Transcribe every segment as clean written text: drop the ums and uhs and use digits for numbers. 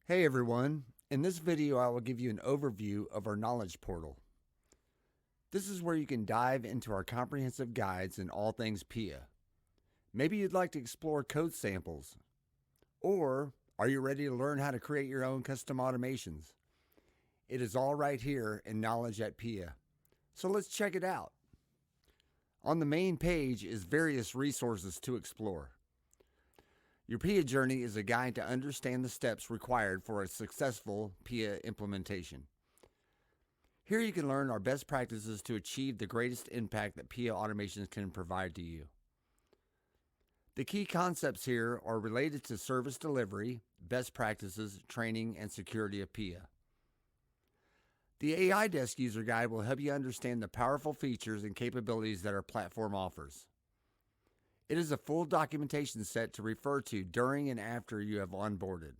Hey everyone, in this video I will give you an overview of our Knowledge Portal. This is where you can dive into our comprehensive guides in all things Pia. Maybe you'd like to explore code samples, or are you ready to learn how to create your own custom automations? It is all right here in Knowledge at Pia, so let's check it out. On the main page is various resources to explore. Your Pia journey is a guide to understand the steps required for a successful Pia implementation. Here you can learn our best practices to achieve the greatest impact that Pia automations can provide to you. The key concepts here are related to service delivery, best practices, training, and security of Pia. The AI Desk User Guide will help you understand the powerful features and capabilities that our platform offers. It is a full documentation set to refer to during and after you have onboarded.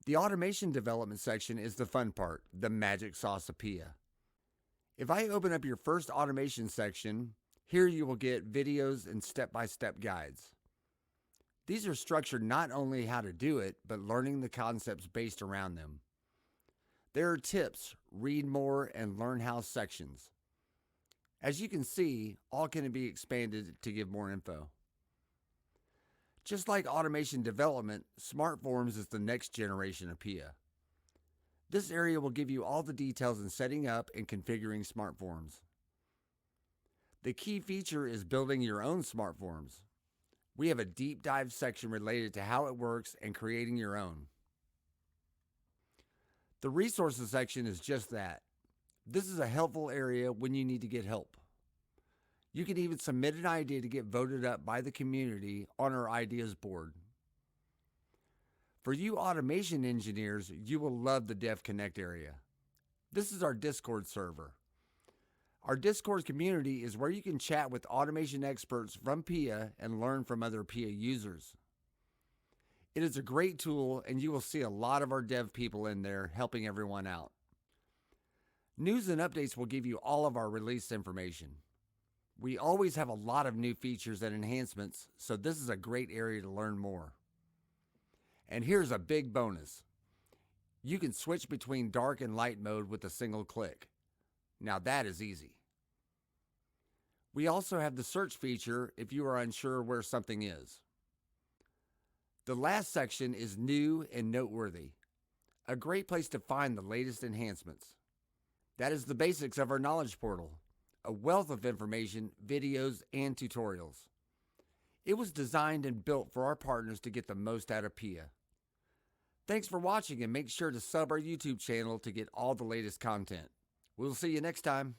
The automation development section is the fun part, the magic sauce of Pia. If I open up your first automation section, here you will get videos and step-by-step guides. These are structured not only how to do it, but learning the concepts based around them. There are tips, read more, and learn how sections. As you can see, all can be expanded to give more info. Just like automation development, Smart Forms is the next generation of Pia. This area will give you all the details in setting up and configuring Smart Forms. The key feature is building your own Smart Forms. We have a deep dive section related to how it works and creating your own. The resources section is just that. This is a helpful area when you need to get help. You can even submit an idea to get voted up by the community on our ideas board. For you automation engineers, you will love the Dev Connect area. This is our Discord server. Our Discord community is where you can chat with automation experts from Pia and learn from other Pia users. It is a great tool, and you will see a lot of our dev people in there helping everyone out. News and updates will give you all of our release information. We always have a lot of new features and enhancements, so this is a great area to learn more. And here's a big bonus. You can switch between dark and light mode with a single click. Now that is easy. We also have the search feature if you are unsure where something is. The last section is new and noteworthy. A great place to find the latest enhancements. That is the basics of our Knowledge Portal, a wealth of information, videos, and tutorials. It was designed and built for our partners to get the most out of Pia. Thanks for watching, and make sure to sub our YouTube channel to get all the latest content. We'll see you next time.